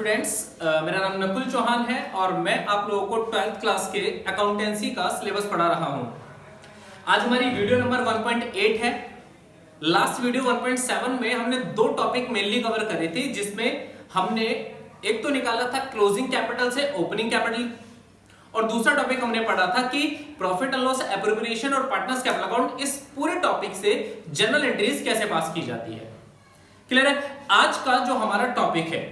Students, मेरा नाम नकुल चौहान है और मैं आप लोगों को 12th क्लास के अकाउंटेंसी का सिलेबस पढ़ा रहा हूं। आज हमारी वीडियो नंबर 1.8 है। लास्ट वीडियो 1.7 में हमने दो टॉपिक मेनली कवर करे थे, जिसमें हमने एक तो निकाला था क्लोजिंग कैपिटल से ओपनिंग कैपिटल और दूसरा टॉपिक हमने पढ़ा था कि प्रॉफिट एंड लॉस, एप्रोप्रिएशन और पार्टनर्स कैपिटल अकाउंट। इस पूरे टॉपिक से जनरल एंट्रीज कैसे पास की जाती है, क्लियर है। आज का जो हमारा टॉपिक है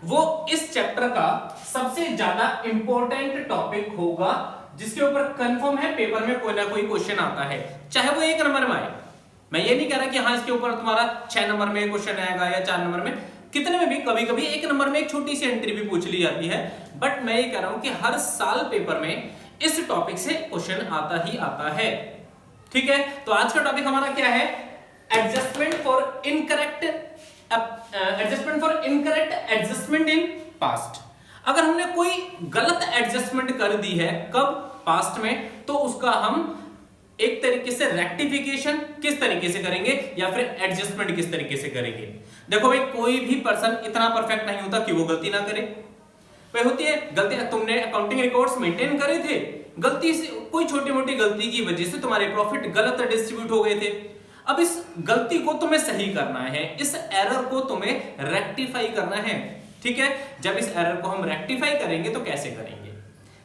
वो इस चैप्टर का सबसे ज्यादा इंपॉर्टेंट टॉपिक होगा, जिसके ऊपर कंफर्म है पेपर में कोई ना कोई क्वेश्चन आता है, चाहे वो 1 नंबर में आए। मैं ये नहीं कह रहा कि हाँ इसके ऊपर तुम्हारा 6 नंबर में क्वेश्चन आएगा या 4 नंबर में, कितने में भी कभी कभी 1 नंबर में एक छोटी सी एंट्री भी पूछ ली जाती है। बट मैं ये कह रहा हूं कि हर साल पेपर में इस टॉपिक से क्वेश्चन आता ही आता है, ठीक है। तो आज का टॉपिक हमारा क्या है? Adjustment for incorrect adjustment in past. अगर हमने कोई गलत एडजस्टमेंट कर दी है कब? पास्ट में, तो उसका हम एक तरीके से रेक्टिफिकेशन किस तरीके से करेंगे या फिर एडजस्टमेंट किस तरीके से करेंगे। देखो भाई, कोई भी पर्सन इतना परफेक्ट नहीं होता कि वो गलती ना करे। भाई होती है गलती, तुमने अकाउंटिंग रिकॉर्ड्स मेंटेन करे थे, गलती से कोई छोटी मोटी गलती की वजह से तुम्हारे प्रॉफिट गलत डिस्ट्रीब्यूट हो गए थे। अब इस गलती को तुम्हें सही करना है, इस एरर को तुम्हें रेक्टिफाई करना है, ठीक है। जब इस एरर को हम रेक्टिफाई करेंगे तो कैसे करेंगे?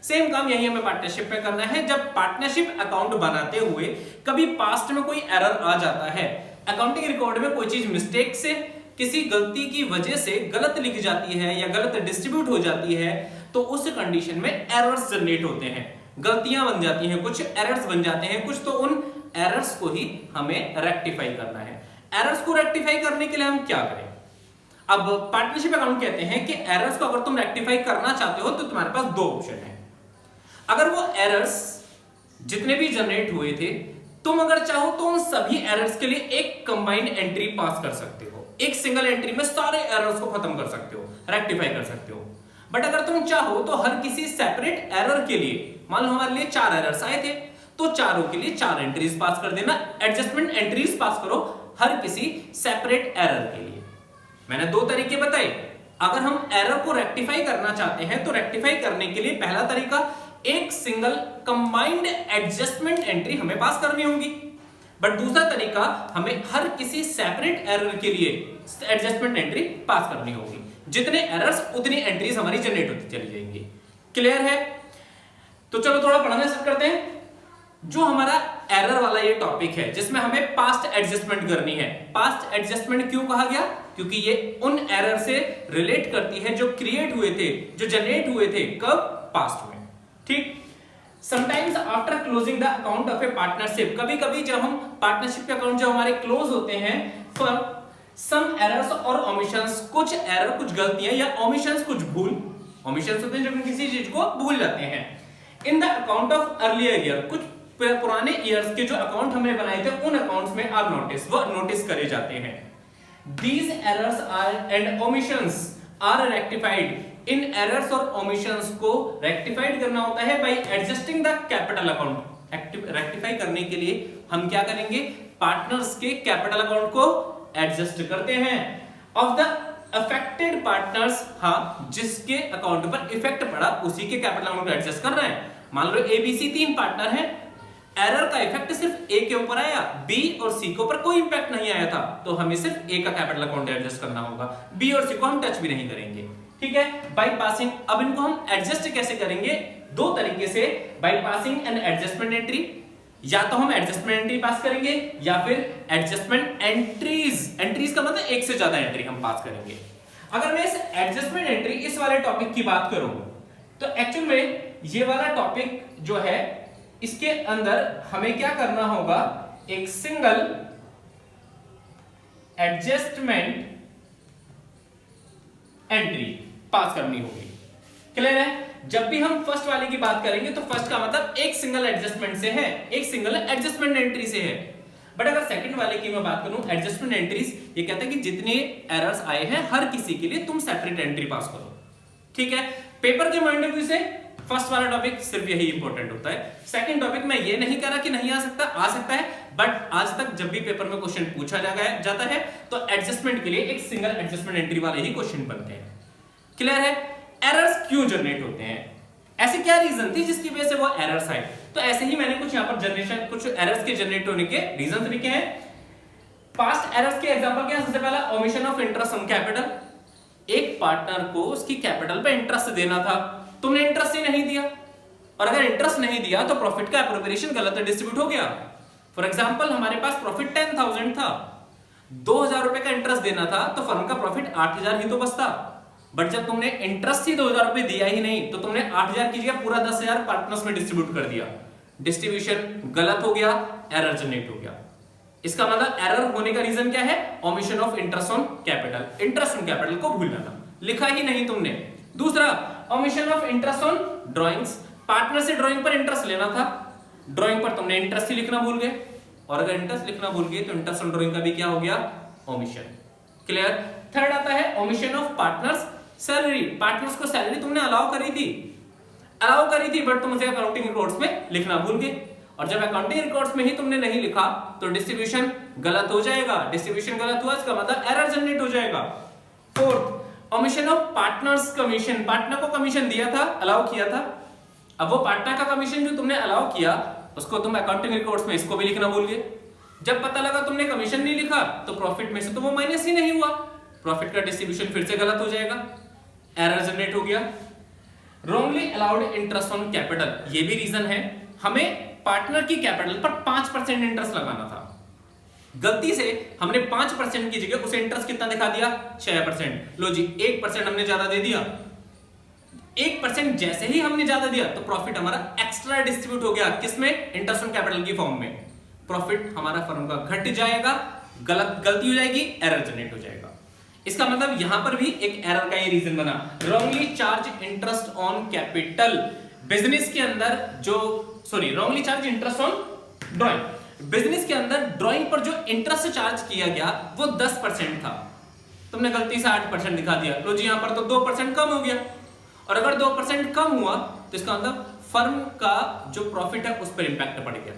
सेम काम यही हमें पार्टनरशिप में करना है। जब पार्टनरशिप अकाउंट बनाते हुए कभी पास्ट में कोई एरर आ जाता है, अकाउंटिंग रिकॉर्ड में कोई चीज मिस्टेक से, किसी गलती की वजह से गलत लिख जाती है या गलत डिस्ट्रीब्यूट हो जाती है, तो उस कंडीशन में एरर्स जनरेट होते हैं, गलतियां बन जाती हैं, कुछ एरर्स बन जाते हैं कुछ, तो उन एरर्स को ही हमें रेक्टिफाई करना है। एरर्स को रेक्टिफाई करने के लिए हम क्या करें? अब पार्टनरशिप अकाउंट कहते हैं कि एरर्स को अगर तुम रेक्टिफाई करना चाहते हो तो तुम्हारे पास दो ऑप्शन है। अगर वो एरर्स जितने भी जनरेट हुए थे, तुम अगर चाहो तो उन सभी एरर्स के लिए एक कंबाइंड एंट्री पास कर सकते हो, एक सिंगल एंट्री में सारे एरर्स को खत्म कर सकते हो, रेक्टिफाई कर सकते हो। बट अगर तुम चाहो तो हर किसी सेपरेट एरर के लिए, मान लो हमारे लिए 4 एरर्स आए थे, तो चारों के लिए 4 एंट्रीज पास कर देना, एडजस्टमेंट एंट्रीज पास करो हर किसी सेपरेट एरर के लिए। मैंने 2 तरीके बताए। अगर हम एरर को रेक्टिफाई करना चाहते हैं तो रेक्टिफाई करने के लिए पहला तरीका, एक सिंगल कंबाइंड एडजस्टमेंट एंट्री हमें पास करनी होगी। बट दूसरा तरीका, हमें हर किसी सेपरेट एरर के लिए एडजस्टमेंट एंट्री पास करनी होगी। जितने एरर्स उतनी एंट्रीज हमारी जनरेट होती चली जाएंगी, क्लियर है। तो चलो थोड़ा पढ़ाना स्टार्ट करते हैं। जो हमारा एरर वाला ये टॉपिक है, जिसमें हमें पास्ट एडजस्टमेंट करनी है। पास्ट एडजस्टमेंट क्यों कहा गया? क्योंकि ये उन एरर से रिलेट करती है जो क्रिएट हुए थे, जो जनरेट हुए थे कब? पास्ट में, ठीक। Sometimes after closing the account of A partnership, कभी कभी जब हम पार्टनरशिप के अकाउंट जो हमारे क्लोज होते हैं, फॉर सम एरर्स और ओमिशंस, कुछ एरर, कुछ गलतियां या ओमिशंस, कुछ भूल, ओमिशंस होते हैं जब हम किसी चीज को भूल जाते हैं, in the account of earlier year, कुछ पुराने ईयर्स के जो अकाउंट हमने बनाए थे उन अकाउंट्स में आर नोटिस, वो नोटिस करे जाते हैं। These errors and omissions are rectified. In errors और ओमिशंस को रेक्टिफाइड करना होता है bye adjusting the capital account. Rectify करने के लिए हम क्या करेंगे? पार्टनर्स के कैपिटल अकाउंट को एडजस्ट करते हैं। ऑफ द अफेक्टेड पार्टनर्स, हाँ जिसके अकाउंट पर इफेक्ट पड़ा उसी के कैपिटल अकाउंट को एडजस्ट करना है। मान लो ABC 3 पार्टनर है, एरर का इफेक्ट सिर्फ A के ऊपर आया, B और C के ऊपर कोई इंपैक्ट नहीं आया था, तो हमें सिर्फ A का कैपिटल अकाउंट एडजस्ट करना होगा, B और C को हम टच भी नहीं करेंगे, ठीक है। बाय पासिंग, अब इनको हम एडजस्ट कैसे करेंगे? 2 तरीके से, by passing and adjustment entry, या तो हम एडजस्टमेंट एंट्री पास करेंगे या फिर एडजस्टमेंट एंट्रीज, एंट्रीज का मतलब एक से ज्यादा एंट्री हम पास करेंगे। अगर मैं इस एडजस्टमेंट एंट्री, इस वाले टॉपिक की बात करूं तो एक्चुअल में ये वाला टॉपिक जो है, इसके अंदर हमें क्या करना होगा? एक सिंगल एडजस्टमेंट एंट्री पास करनी होगी, क्लियर है। जब भी हम फर्स्ट वाले की बात करेंगे तो फर्स्ट का मतलब एक सिंगल एडजस्टमेंट से है, एक सिंगल एडजस्टमेंट एंट्री से है। बट अगर सेकंड वाले की मैं बात करूं, एडजस्टमेंट एंट्रीज, ये कहता है कि जितने एरर्स आए हैं हर किसी के लिए तुम सेपरेट एंट्री पास करो, ठीक है। पेपर के पॉइंट ऑफ व्यू से फर्स्ट वाला टॉपिक सिर्फ यही इंपॉर्टेंट होता है। सेकंड टॉपिक मैं ये नहीं कह रहा कि नहीं आ सकता, आ सकता है, बट आज तक जब भी पेपर में क्वेश्चन पूछा जाता है तो एडजस्टमेंट के लिए एक सिंगल एडजस्टमेंट एंट्री वाले ही क्वेश्चन बनते हैं, क्लियर है? एरर्स क्यों जनरेट होते हैं, ऐसे क्या रीजन थी जिसकी वजह से वो एरर्स आए? तो ऐसे ही मैंने कुछ यहाँ पर जनरेशन, कुछ एरर्स के जनरेट होने के रीजन लिखे हैं। पास्ट एरर्स के एग्जांपल क्या है? सबसे पहला omission of interest on capital. एक पार्टनर को उसकी कैपिटल पे इंटरेस्ट देना था, तुमने इंटरेस्ट ही नहीं दिया, और अगर इंटरेस्ट नहीं दिया तो प्रॉफिट का एप्रोप्रिएशन गलत डिस्ट्रीब्यूट हो गया। फॉर एग्जांपल हमारे पास प्रॉफिट 10,000 था, 2,000 रुपए का इंटरेस्ट देना था तो फर्म का प्रॉफिट 8,000 ही तो बचता, बट जब तुमने इंटरेस्ट ही 2,000 रुपए दिया ही नहीं तो तुमने 8,000 की जगह पूरा 10,000 पार्टनर्स में डिस्ट्रीब्यूट कर दिया, डिस्ट्रीब्यूशन गलत हो गया, एरर जनरेट हो गया। इसका मतलब एरर होने का रीजन क्या है? Omission of interest on capital. Interest on capital को भूलना था, लिखा ही नहीं तुमने। दूसरा, omission of interest on drawings. Partner से ड्राइंग पर इंटरेस्ट लेना था, ड्राइंग पर तुमने इंटरेस्ट ही लिखना भूल गए, और अगर इंटरेस्ट लिखना भूल गए तो इंटरेस्ट ऑन ड्राइंग का भी क्या हो गया? ओमिशन। क्लियर? थर्ड आता है omission of partners salary. Partners को सैलरी तुमने अलाउ करी थी बट तुम उसे अकाउंटिंग रिकॉर्ड्स में लिखना भूल गए, और जब अकाउंटिंग रिकॉर्ड्स में ही तुमने नहीं लिखा तो डिस्ट्रीब्यूशन गलत हो जाएगा। डिस्ट्रीब्यूशन गलत हुआ इसका मतलब एरर जनरेट हो जाएगा। Fourth, omission of partners commission. Partner को कमीशन दिया था, अलाउ किया था, अब वो पार्टनर का कमीशन जो तुमने अलाउ किया उसको तुम अकाउंटिंग रिकॉर्ड्स में इसको भी लिखना भूल गए। जब पता लगा तुमने कमीशन नहीं लिखा तो प्रॉफिट में से तो वो माइनस ही नहीं हुआ, प्रॉफिट का डिस्ट्रीब्यूशन फिर से गलत हो जाएगा, एरर जनरेट हो गया। Wrongly allowed interest on capital, ये भी रीजन है। हमें पार्टनर की कैपिटल पर 5% इंटरेस्ट लगाना था, गलती से हमने 5% की जगह उसे इंटरेस्ट कितना दिखा दिया? 6%। लो जी, 1% हमने ज्यादा दे दिया। 1% जैसे ही हमने ज्यादा दिया तो प्रॉफिट हमारा एक्स्ट्रा डिस्ट्रीब्यूट हो गया, किसमें? इंटरेस्ट ऑन कैपिटल की फॉर्म में। प्रॉफिट हमारा फर्म का घट जाएगा, गलती हो जाएगी, एरर जनरेट हो जाएगा। इसका मतलब यहां पर भी एक एरर का ये रीजन बना। Wrongly charge interest on capital. Business के अंदर wrongly charge interest on drawing. Business के अंदर ड्राइंग पर जो इंटरेस्ट चार्ज किया गया वो 10% था, तुमने गलती से 8% दिखा दिया। लो जी, यहां पर तो 2% कम हो गया, और अगर 2% कम हुआ तो इसका मतलब फर्म का जो प्रॉफिट है उस पर इंपैक्ट पड़ गया,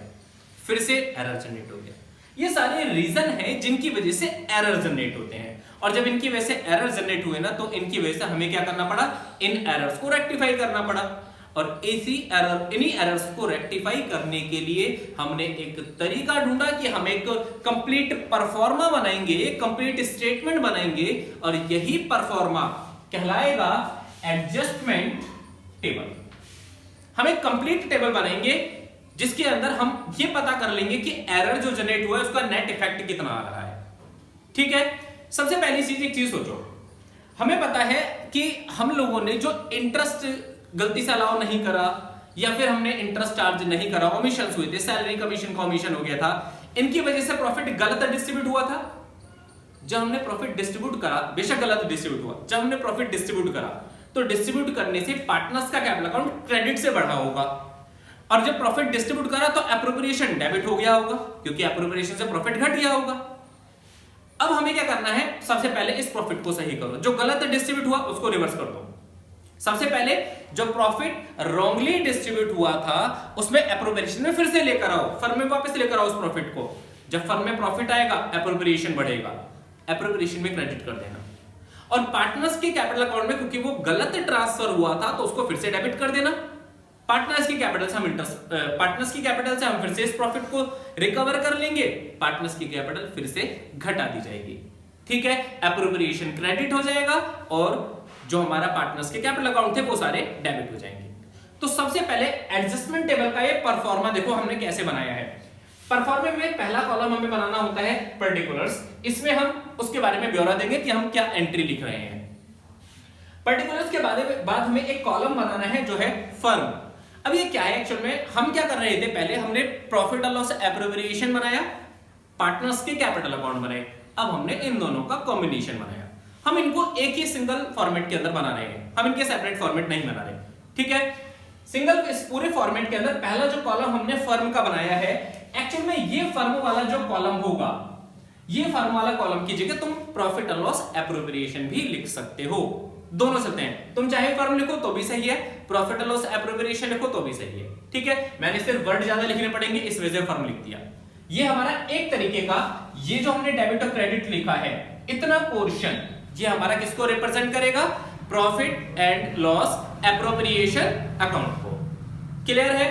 फिर से एरर जनरेट हो गया। ये सारे रीजन है जिनकी वजह से एरर जनरेट होते हैं, और जब इनकी वजह से एरर जनरेट हुए ना तो इनकी वजह से हमें क्या करना पड़ा? इन एरर्स को रेक्टिफाई करना पड़ा, और इन्हीं एरर्स को रेक्टिफाई करने के लिए हमने एक तरीका ढूंढा कि हम एक कंप्लीट परफॉर्मा बनाएंगे, कंप्लीट स्टेटमेंट बनाएंगे, और यही परफॉर्मा कहलाएगा एडजस्टमेंट टेबल। हम एक कंप्लीट टेबल बनाएंगे जिसके अंदर हम ये पता कर लेंगे कि एरर जो जनरेट हुआ है उसका नेट इफेक्ट कितना आ रहा है। ठीक है, सबसे पहली चीज एक चीज सोचो, हमें पता है कि हम लोगों ने जो इंटरेस्ट गलती से अलाउ नहीं करा, या फिर हमने इंटरेस्ट चार्ज नहीं करा, ओमिशंस हुए थे, सैलरी कमीशन कमीशन हो गया था, इनकी वजह से प्रॉफिट गलत डिस्ट्रीब्यूट हुआ था। जब हमने प्रॉफिट डिस्ट्रीब्यूट करा, बेशक गलत डिस्ट्रीब्यूट हुआ, जब हमने प्रॉफिट डिस्ट्रीब्यूट करा तो डिस्ट्रीब्यूट करने से पार्टनर्स का कैपिटल अकाउंट क्रेडिट से बढ़ा होगा, और जब प्रॉफिट डिस्ट्रीब्यूट करा तो एप्रोप्रिएशन डेबिट हो गया होगा, क्योंकि एप्रोप्रिएशन से प्रॉफिट घट गया होगा। अब हमें क्या करना है? सबसे पहले इस प्रॉफिट को सही करो, जो गलत डिस्ट्रीब्यूट हुआ उसको रिवर्स कर दो। सबसे पहले जो प्रॉफिट रॉन्गली डिस्ट्रीब्यूट हुआ था उसमें एप्रोप्रिएशन में फिर से लेकर आओ, फर्म में वापस लेकर आओ उस प्रॉफिट को। जब फर्म में प्रॉफिट आएगा एप्रोप्रिएशन बढ़ेगा, एप्रोप्रिएशन में क्रेडिट कर देना, और पार्टनर्स के कैपिटल अकाउंट में क्योंकि वो गलत ट्रांसफर हुआ था तो उसको फिर से डेबिट कर देना। पार्टनर्स की कैपिटल से हम फिर से इस प्रॉफिट को रिकवर कर लेंगे, पार्टनर्स की कैपिटल फिर से घटा दी जाएगी। ठीक है, एप्रोप्रिएशन क्रेडिट हो जाएगा, और जो हमारा पार्टनर्स के कैपिटल अकाउंट थे वो सारे डेबिट हो जाएंगे। तो सबसे पहले एडजस्टमेंट टेबल का ये परफॉर्मा देखो हमने कैसे बनाया है। परफॉर्मे में पहला कॉलम हमें बनाना होता है पर्टिकुलर्स, इसमें हम उसके बारे में ब्यौरा देंगे कि हम क्या एंट्री लिख रहे हैं। पर्टिकुलर्स के बाद हमें एक कॉलम बनाना है जो है फर्म। अब ये क्या है एक्चुअल में, हम क्या कर रहे थे? पहले हमने प्रॉफिट एंड लॉस एप्रोप्रिएशन बनाया, पार्टनर्स के कैपिटल अकाउंट बनाए, अब हमने इन दोनों का कॉम्बिनेशन बनाया। हम इनको एक ही सिंगल फॉर्मेट के अंदर बना रहे हैं, हम इनके सेपरेट फॉर्मेट नहीं बना रहे। ठीक है, सिंगल इस पूरे फॉर्मेट के अंदर पहला जो कॉलम हमने फर्म का बनाया है, एक्चुअल में ये फर्म वाला जो कॉलम होगा, ये फर्म वाला कॉलम की जगह तुम प्रॉफिट एंड लॉस एप्रोप्रिएशन भी लिख सकते हो, दोनों चलते हैं। तुम चाहे फर्म लिखो तो भी सही है, प्रॉफिट एंड लॉस एप्रोप्रिएशन लिखो तो भी सही है। ठीक है, मैंने सिर्फ वर्ड ज्यादा लिखने पड़ेंगे इस वजह से फर्म लिख दिया। ये हमारा एक तरीके का, ये जो हमने डेबिट और क्रेडिट लिखा है, इतना पोर्शन ये हमारा किसको रिप्रेजेंट करेगा? Profit and loss appropriation account को। क्लियर है?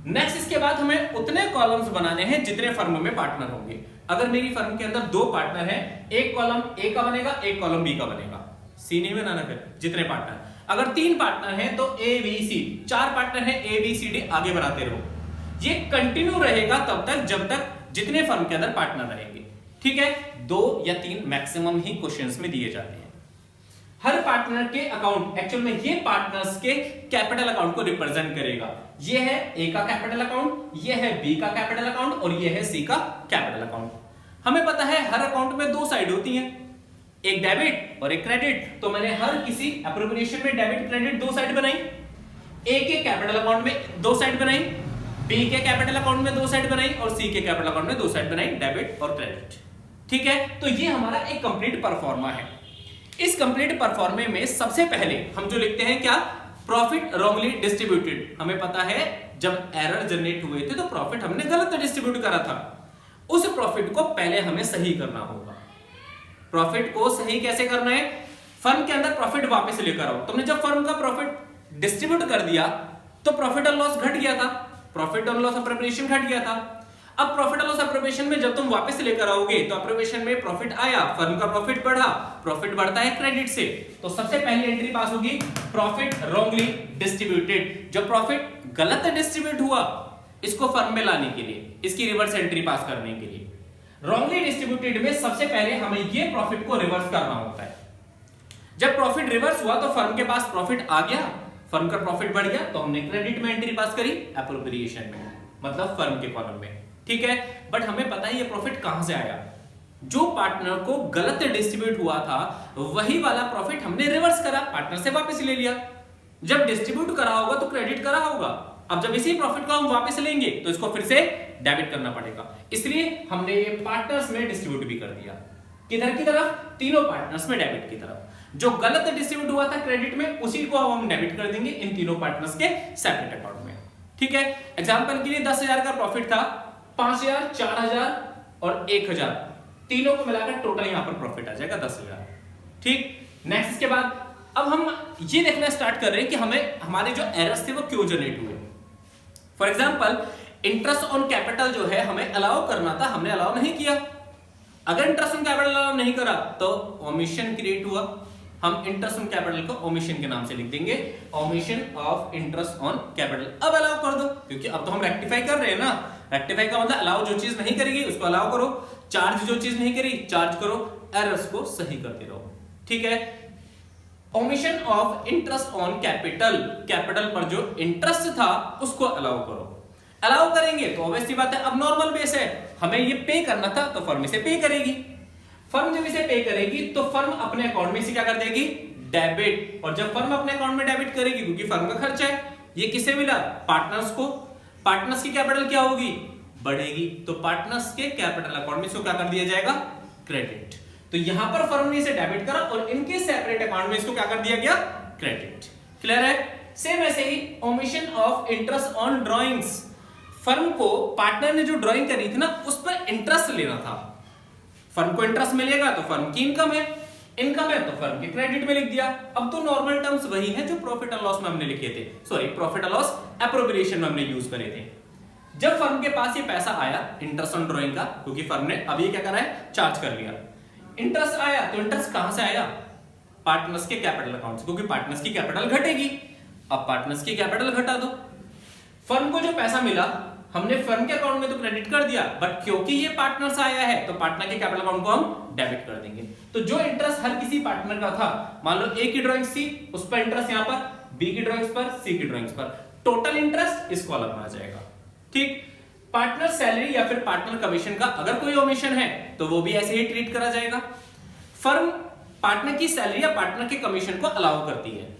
नेक्स्ट इसके बाद हमें उतने कॉलम्स बनाने हैं जितने फर्म में पार्टनर होंगे। अगर मेरी फर्म के अंदर 2 पार्टनर हैं, एक कॉलम ए का बनेगा, एक कॉलम बी का बनेगा, सी नहीं बनाना फिर जितने पार्टनर। अगर 3 पार्टनर हैं तो ए बी सी, 4 पार्टनर हैं ए बी सी डी, आगे बढ़ाते रहो। ये कंटिन्यू रहेगा तब तक जब तक जितने फर्म के अंदर पार्टनर रहेंगे। ठीक है, 2 या 3 मैक्सिमम ही क्वेश्चंस में दिए जाते हैं। हर पार्टनर के अकाउंट एक्चुअल में ये पार्टनर्स के कैपिटल अकाउंट को रिप्रेजेंट करेगा। ये है ए का कैपिटल अकाउंट, ये है बी का कैपिटल अकाउंट और ये है सी का कैपिटल अकाउंट। हमें पता है हर अकाउंट में 2 साइड होती हैं, एक डेबिट और एक क्रेडिट। तो मैंने हर किसी एप्रोप्रिएशन में डेबिट क्रेडिट 2 साइड बनाई। ए के कैपिटल अकाउंट में 2 साइड बनाई, बी के कैपिटल अकाउंट में 2 साइड बनाई और सी के कैपिटल अकाउंट में 2 साइड बनाई, डेबिट और क्रेडिट। ठीक है, तो ये हमारा एक कंप्लीट परफॉर्मा है। इस कंप्लीट परफॉर्मे में सबसे पहले हम जो लिखते हैं क्या, प्रॉफिट रॉन्गली डिस्ट्रीब्यूटेड। हमें पता है जब एरर जनरेट हुए थे तो प्रॉफिट हमने गलत डिस्ट्रीब्यूट करा था। उस प्रॉफिट को पहले हमें सही करना होगा। प्रॉफिट को सही कैसे करना है, फर्म के अंदर प्रॉफिट वापस लेकर आओ। तुमने जब फर्म का प्रॉफिट डिस्ट्रीब्यूट कर दिया तो प्रॉफिट और लॉस घट गया था, प्रॉफिट और लॉस एप्रोप्रिएशन घट गया था। अब प्रॉफिट और लॉस एप्रोप्रिएशन में जब तुम वापस लेकर आओगे तो एप्रोप्रिएशन में प्रॉफिट आया, फर्म का प्रॉफिट बढ़ा, प्रॉफिट बढ़ता है क्रेडिट से। तो सबसे पहली एंट्री पास होगी प्रॉफिट रॉन्गली डिस्ट्रीब्यूटेड। जब प्रॉफिट गलत डिस्ट्रीब्यूट हुआ इसको फर्म में लाने के लिए, इसकी रिवर्स एंट्री पास करने के लिए, रॉन्गली डिस्ट्रीब्यूटेड में सबसे पहले हमें ये प्रॉफिट को रिवर्स करना होता है। जब प्रॉफिट रिवर्स हुआ तो फर्म के पास प्रॉफिट आ गया, फर्म का प्रॉफिट बढ़ गया तो हमने क्रेडिट में एंट्री पास करी, एप्रोप्रिएशन में, मतलब फर्म के कॉलम में। ठीक है, बट हमें पता है ये प्रॉफिट कहां से आया। जो पार्टनर को गलत डिस्ट्रीब्यूट हुआ था वही वाला प्रॉफिट हमने रिवर्स करा, पार्टनर से वापस ले लिया। जब डिस्ट्रीब्यूट करा होगा तो क्रेडिट करा होगा, अब जब इसी प्रॉफिट को हम वापस लेंगे तो इसको फिर से डेबिट करना पड़ेगा। इसलिए हमने ये पार्टनर्स में डिस्ट्रीब्यूट भी कर दिया। किधर की तरफ, तीनों पार्टनर्स में डेबिट की तरफ। जो गलत डिस्ट्रीब्यूट हुआ था क्रेडिट में उसी को हम डेबिट कर देंगे इन तीनों पार्टनर्स के सेपरेट अकाउंट में। ठीक है, एग्जांपल के लिए 10,000 का प्रॉफिट था, 5,000, 4,000 और 1,000 तीनों को मिलाकर टोटल यहां पर प्रॉफिट आ जाएगा 10,000। ठीक, नेक्स्ट इसके बाद अब हम ये देखना स्टार्ट कर रहे हैं कि हमें हमारे जो एरर्स थे वो क्यों जनरेट हुए। For example interest on capital जो है हमें अलाउ करना था, हमने अलाउ नहीं किया। अगर इंटरेस्ट ऑन कैपिटल अलाउ नहीं करा तो ओमिशन क्रिएट हुआ। हम इंटरेस्ट ऑन कैपिटल को ओमिशन के नाम से लिख देंगे, omission of interest on capital. अब अलाउ कर दो, क्योंकि अब तो हम रेक्टिफाई कर रहे हैं ना। रेक्टिफाई का मतलब अलाउ जो चीज नहीं करेगी उसको अलाउ करो, चार्ज जो चीज नहीं करी चार्ज करो, एरर्स को सही करते रहो। ठीक है, omission of interest on capital, capital पर जो इंटरेस्ट था उसको अलाउ करो। अलाउ करेंगे तो ऑब्वियसली बात है, अब नॉर्मल बेस है, हमें ये पे करना था तो फर्म इसे पे करेगी। फर्म जब इसे पे करेगी तो फर्म अपने अकाउंट में इसे क्या कर देगी, डेबिट। और जब फर्म अपने अकाउंट में डेबिट करेगी, क्योंकि फर्म का खर्चा है, ये किसे मिला, पार्टनर्स को। पार्टनर्स की कैपिटल क्या होगी, बढ़ेगी, तो पार्टनर्स के कैपिटल अकाउंट में इसको क्या कर दिया जाएगा, क्रेडिट। तो यहां पर फर्म ने इसे डेबिट करा और इनके सेपरेट अकाउंट में इसको क्या कर दिया गया, क्रेडिट। क्लियर है? सेम ऐसे ही omission of interest on drawings. Firm को पार्टनर ने जो ड्राइंग करी थी ना उस पर इंटरेस्ट लेना था। फर्म को इंटरेस्ट मिलेगा तो फर्म की इनकम है, इनकम है तो फर्म के क्रेडिट में लिख दिया। अब तो नॉर्मल टर्म्स वही हैं जो प्रॉफिट एंड लॉस में हमने लिखे थे, sorry profit and loss appropriation में हमने यूज करे थे। जब फर्म के पास ये पैसा आया इंटरेस्ट ऑन ड्राइंग का, क्योंकि फर्म ने अब ये क्या करा है, चार्ज कर लिया, इंटरेस्ट आया, तो इंटरेस्ट कहां से आया, पार्टनर्स के कैपिटल अकाउंट से, क्योंकि पार्टनर्स की कैपिटल घटेगी। अब पार्टनर्स की कैपिटल घटा दो। फर्म को जो पैसा मिला हमने फर्म के अकाउंट में तो क्रेडिट कर दिया, बट क्योंकि ये पार्टनर से आया है तो पार्टनर के कैपिटल अकाउंट को हम डेबिट कर देंगे। तो जो इंटरेस्ट हर किसी पार्टनर का था, मान लो ए की ड्राइंग सी, उस पर इंटरेस्ट यहां पर, बी की ड्राइंग्स पर, सी की ड्राइंग्स पर, टोटल इंटरेस्ट इस कॉलम में आ जाएगा। ठीक, पार्टनर सैलरी या फिर पार्टनर कमीशन का अगर कोई ओमिशन है तो वो भी ऐसे ही ट्रीट करा जाएगा। फर्म पार्टनर की सैलरी या पार्टनर के कमीशन को अलाउ करती है,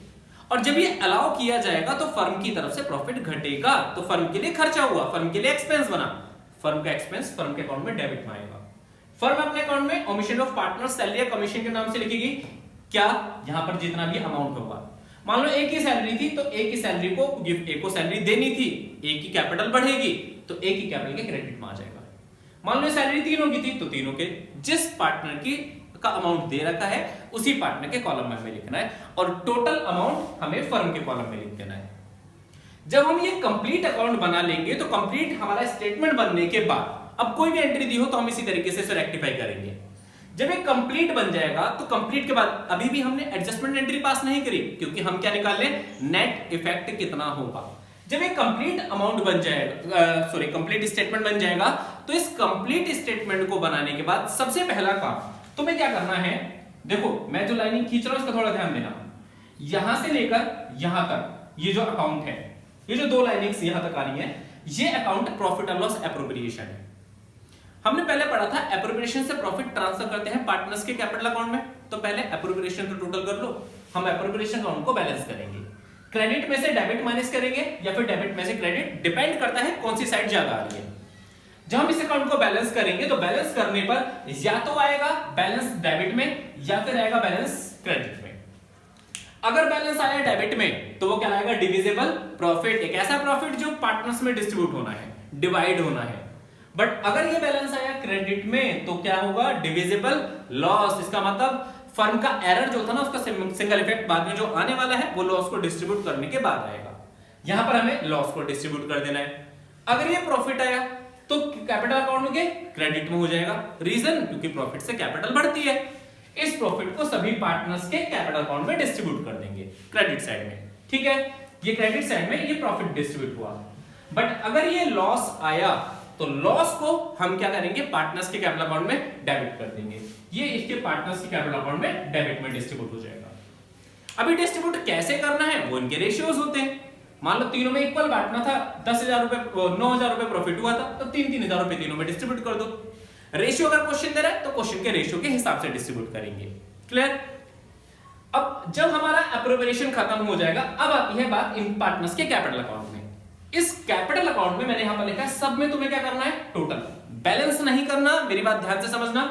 और जब ये अलाउ किया जाएगा तो फर्म की तरफ से प्रॉफिट घटेगा, तो फर्म के लिए खर्चा हुआ, फर्म के लिए एक्सपेंस बना, फर्म का एक्सपेंस फर्म के अकाउंट में डेबिट में आएगा। फर्म अपने अकाउंट में ओमिशन ऑफ पार्टनर सैलरी या कमीशन के नाम से लिखेगी क्या, यहां पर जितना भी अमाउंट होगा। मान लो ए की सैलरी थी तो ए की सैलरी को, ए को सैलरी देनी थी, ए की कैपिटल बढ़ेगी तो ए की कैपिटल के क्रेडिट में आ जाएगा। मान लो सैलरी तीनों की थी तो तीनों के, जिस पार्टनर की का अमाउंट दे रखा है उसी पार्टनर के कॉलम में हमें लिखना है और टोटल अमाउंट हमें फर्म के कॉलम में लिख देना है। जब हम ये कंप्लीट अकाउंट बना लेंगे तो कंप्लीट हमारा स्टेटमेंट बनने के बाद अब कोई भी एंट्री दी हो तो हम इसी तरीके से इसे रेक्टिफाई करेंगे। जब ये कंप्लीट बन जाएगा तो कंप्लीट के बाद अभी भी हमने एडजस्टमेंट एंट्री पास नहीं करी क्योंकि हम क्या निकाल लें, नेट इफेक्ट कितना होगा। जब ये कंप्लीट अमाउंट बन जाएगा, कंप्लीट स्टेटमेंट बन जाएगा तो इस कंप्लीट स्टेटमेंट को बनाने के बाद सबसे पहला काम तुम्हें क्या करना है, देखो मैं जो लाइनिंग खींच रहा हूं इसका थोड़ा ध्यान देना। यहां से लेकर यहां तक ये जो अकाउंट है, ये जो दो लाइनिंग्स यहां तक आ रही है, ये account profit and loss appropriation है। हमने पहले पढ़ा था एप्रोप्रिएशन से प्रॉफिट ट्रांसफर करते हैं पार्टनर्स के कैपिटल अकाउंट में, तो पहले एप्रोप्रिएशन तो टोटल कर लो, हम एप्रोप्रिएशन अकाउंट को बैलेंस करेंगे। क्रेडिट में से डेबिट माइनस करेंगे या फिर डेबिट में से क्रेडिट, डिपेंड करता है कौन सी साइड ज्यादा आ रही है। जब हम इस अकाउंट को बैलेंस करेंगे तो बैलेंस करने पर या तो आएगा बैलेंस डेबिट में या फिर आएगा बैलेंस क्रेडिट में। अगर बैलेंस आया डेबिट में तो वो क्या आएगा, डिविजिबल प्रॉफिट, एक ऐसा प्रॉफिट जो पार्टनर्स में डिस्ट्रीब्यूट होना है, डिवाइड होना है। बट अगर ये बैलेंस आया क्रेडिट में तो क्या होगा, डिविजिबल लॉस। इसका मतलब फर्म का एरर जो था ना उसका सिंगल इफेक्ट बाद में जो आने वाला है वो लॉस को डिस्ट्रीब्यूट करने के बाद आएगा। यहां पर हमें लॉस को डिस्ट्रीब्यूट कर देना है। अगर ये प्रॉफिट आया तो कैपिटल अकाउंट के क्रेडिट में हो जाएगा, रीजन क्योंकि प्रॉफिट से कैपिटल बढ़ती है। इस प्रॉफिट को सभी पार्टनर्स के कैपिटल अकाउंट में डिस्ट्रीब्यूट कर देंगे क्रेडिट साइड में, ठीक है। ये क्रेडिट साइड में ये प्रॉफिट डिस्ट्रीब्यूट हुआ। बट अगर ये लॉस आया तो लॉस को हम क्या करेंगे, पार्टनर्स के कैपिटल अकाउंट में डेबिट कर देंगे, ये इसके पार्टनर्स के कैपिटल अकाउंट में डेबिट में डिस्ट्रीब्यूट हो जाएगा। अभी डिस्ट्रीब्यूट कैसे करना है वो इनके रेशियोज होते हैं। मान लो तीनों में इक्वल बांटना था, 10,000 रुपए 9,000 रुपए प्रॉफिट हुआ था तो 3,000 रुपए तीनों में डिस्ट्रीब्यूट कर दो। रेशियो अगर क्वेश्चन दे रहा है तो क्वेश्चन के रेशियो के हिसाब से डिस्ट्रीब्यूट करेंगे, क्लियर। अब जब हमारा एप्रोप्रिएशन खत्म हो जाएगा, अब आती है बात इन पार्टनर्स के कैपिटल अकाउंट में। इस कैपिटल अकाउंट में मैंने यहां पर लिखा है सब में तुम्हें क्या करना है, टोटल, बैलेंस नहीं करना, मेरी बात ध्यान से समझना,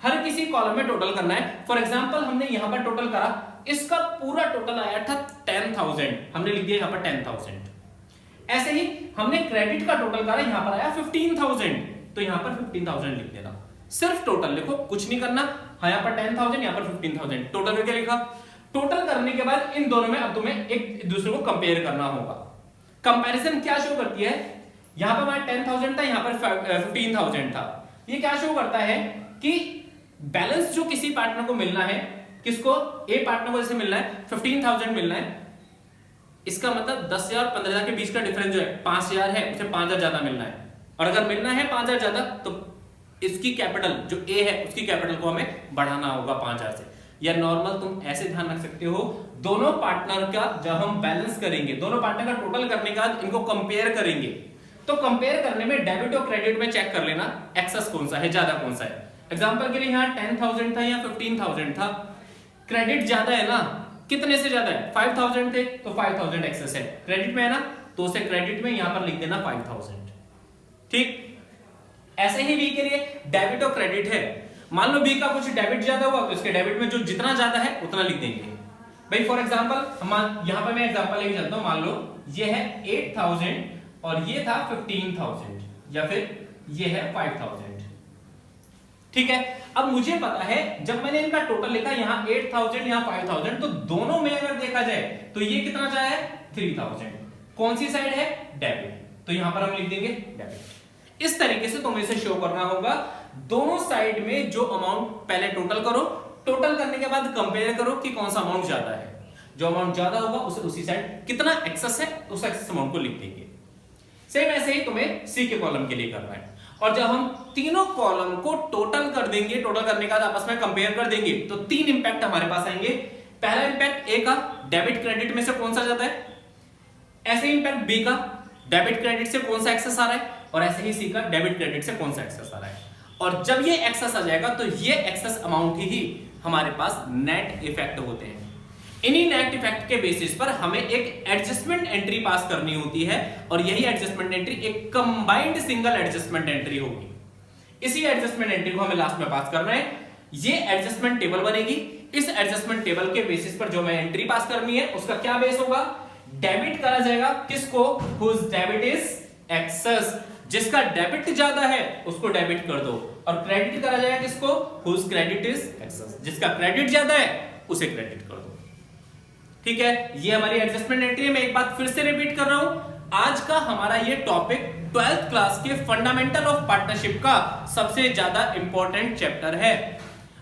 हर किसी कॉलम में टोटल करना है। फॉर एग्जांपल हमने यहां पर टोटल करा, इसका पूरा टोटल आया था 10,000, हमने लिख दिया यहां पर 10,000। ऐसे ही हमने क्रेडिट का टोटल करा, यहां पर आया 15,000 तो यहां पर 15,000 लिख देना, सिर्फ टोटल लिखो, कुछ नहीं करना। हाँ यहां पर 10,000 यहां पर 15,000, टोटल करके लिखा। टोटल करने के बाद इन दोनों में अब तुम्हें एक दूसरे को कंपेयर करना होगा। कंपैरिजन क्या शो करती है, यहां पर हमारा 10,000 था, यहां पर 15,000 था। ये क्या शो करता है कि बैलेंस जो किसी पार्टनर को मिलना है, किसको, ए पार्टनर को जैसे मिलना है 15,000 मिलना है, इसका मतलब 10,000 15,000 के बीच का डिफरेंस जो है 5,000 है, उसे 5,000 ज्यादा मिलना है। और अगर मिलना है 5,000 ज्यादा तो इसकी कैपिटल जो ए है उसकी कैपिटल को हमें बढ़ाना होगा 5,000 से। या नॉर्मल तुम ऐसे ध्यान रख सकते हो, दोनों पार्टनर का जब हम बैलेंस करेंगे, दोनों पार्टनर का टोटल करने के बाद इनको कंपेयर करेंगे, तो कंपेयर करने में डेबिट और क्रेडिट में चेक कर लेना एक्सेस कौन सा है, ज्यादा कौन सा है। एग्जांपल के लिए यहाँ 10,000 था या 15,000 था, क्रेडिट ज्यादा है ना, कितने से ज्यादा है, 5,000 थे तो 5,000 एक्सेस है, क्रेडिट में है ना तो उसे क्रेडिट में यहां पर लिख देना 5,000, ठीक। ऐसे ही बी के लिए डेबिट और क्रेडिट है, मान लो बी का कुछ डेबिट ज्यादा हुआ तो इसके डेबिट में जो जितना ज्यादा है उतना लिख देंगे। भाई फॉर एग्जांपल यहां पर मैं एग्जांपल लेके चलता हूं, मान लो ये है 8,000 और ये था 15,000 या फिर ये है 5,000, ठीक है। अब मुझे पता है जब मैंने इनका टोटल लिखा, यहां 8,000 यहां 5,000, तो दोनों में अगर देखा जाए तो ये कितना जाए है 3,000, कौन सी साइड है, डेबिट, तो यहां पर हम लिख देंगे डेबिट। इस तरीके से तुम्हें इसे शो करना होगा, दोनों साइड में जो अमाउंट पहले टोटल करो, टोटल करने के बाद कंपेयर करो कि कौन सा अमाउंट ज्यादा है, जो अमाउंट ज्यादा होगा उसे उसी साइड कितना एक्सेस है उस एक्सेस अमाउंट को लिख देंगे। सेम ऐसे ही तुम्हें सी के कॉलम के लिए करना है। और जब हम तीनों कॉलम को टोटल कर देंगे, टोटल करने के बाद आपस में कंपेयर कर देंगे तो 3 इंपैक्ट हमारे पास आएंगे। पहला इंपैक्ट ए का, डेबिट क्रेडिट में से कौन सा ज्यादा है, ऐसे इंपैक्ट बी का, डेबिट क्रेडिट से कौन सा एक्सेस आ रहा है, और ऐसे ही सी का, डेबिट क्रेडिट से कौन सा एक्सेस आ रहा है। और जब ये एक्सेस आ जाएगा तो ये एक्सेस अमाउंट ही हमारे पास नेट इफेक्ट होते हैं। इन्हीं नेट इफेक्ट के बेसिस पर हमें एक एडजस्टमेंट एंट्री पास करनी होती है, और यही एडजस्टमेंट एंट्री एक कंबाइंड सिंगल एडजस्टमेंट एंट्री होगी। इसी एडजस्टमेंट एंट्री को हमें लास्ट में पास करना है। ये एडजस्टमेंट टेबल बनेगी, इस एडजस्टमेंट टेबल के बेसिस पर जो मैं एंट्री पास करनी है उसका क्या बेस होगा, डेबिट करा जाएगा किसको, हुज डेबिट इज एक्सेस। जिसका डेबिट ज्यादा है उसको डेबिट कर दो, और क्रेडिट करा जाएगा किसको, हुज क्रेडिट इज एक्सेस, जिसका क्रेडिट ज्यादा है उसे क्रेडिट कर दो। ठीक है, ये हमारी एडजस्टमेंट एंट्री है। मैं एक बात फिर से रिपीट कर रहा हूं, आज का हमारा ये टॉपिक 12th क्लास के फंडामेंटल ऑफ पार्टनरशिप का सबसे ज्यादा इंपॉर्टेंट चैप्टर है।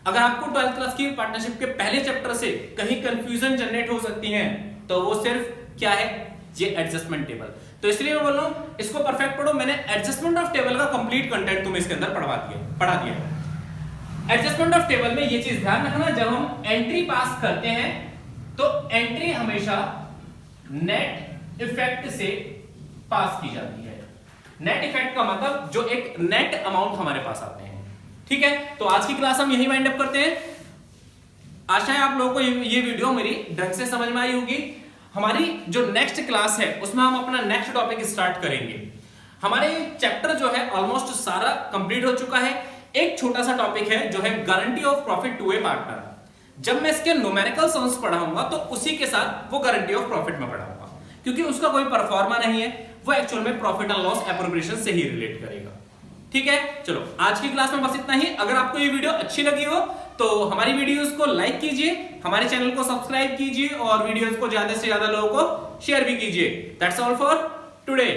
अगर आपको 12th क्लास की पार्टनरशिप के पहले चैप्टर से कहीं कंफ्यूजन जनरेट हो सकती है तो वो सिर्फ क्या है, ये एडजस्टमेंट टेबल। तो इसलिए मैं बोल रहा हूं इसको परफेक्ट पढ़ो। मैंने एडजस्टमेंट ऑफ टेबल का कंप्लीट कंटेंट तुम्हें इसके अंदर पढ़ा दिया। एडजस्टमेंट ऑफ टेबल में ये चीज ध्यान रखना, जब हम एंट्री पास करते हैं तो एंट्री हमेशा नेट इफेक्ट से पास की जाती है। नेट इफेक्ट का मतलब जो एक नेट अमाउंट हमारे पास आते हैं। ठीक है, तो आज की क्लास हम यही वाइंड अप करते हैं। आशा है आप लोगों को ये वीडियो मेरी ढंग से समझ में आई होगी। हमारी जो नेक्स्ट क्लास है उसमें हम अपना नेक्स्ट टॉपिक स्टार्ट करेंगे। हमारे चैप्टर जो है ऑलमोस्ट सारा कंप्लीट हो चुका है। एक छोटा सा टॉपिक है जो है guarantee of profit to a partner. जब मैं इसके न्यूमेरिकल सम्स पढ़ाऊंगा तो उसी के साथ वो गारंटी ऑफ प्रॉफिट में पढ़ाऊंगा, क्योंकि उसका कोई परफॉर्मा नहीं है, वो एक्चुअल में प्रॉफिट एंड लॉस एप्रोप्रिएशन से ही रिलेट करेगा। ठीक है, चलो आज की क्लास में बस इतना ही। अगर आपको ये वीडियो अच्छी लगी हो तो हमारी वीडियोस को लाइक कीजिए, हमारे चैनल को सब्सक्राइब कीजिए और वीडियोस को ज्यादा से ज्यादा लोगों को शेयर भी कीजिए। That's all for today.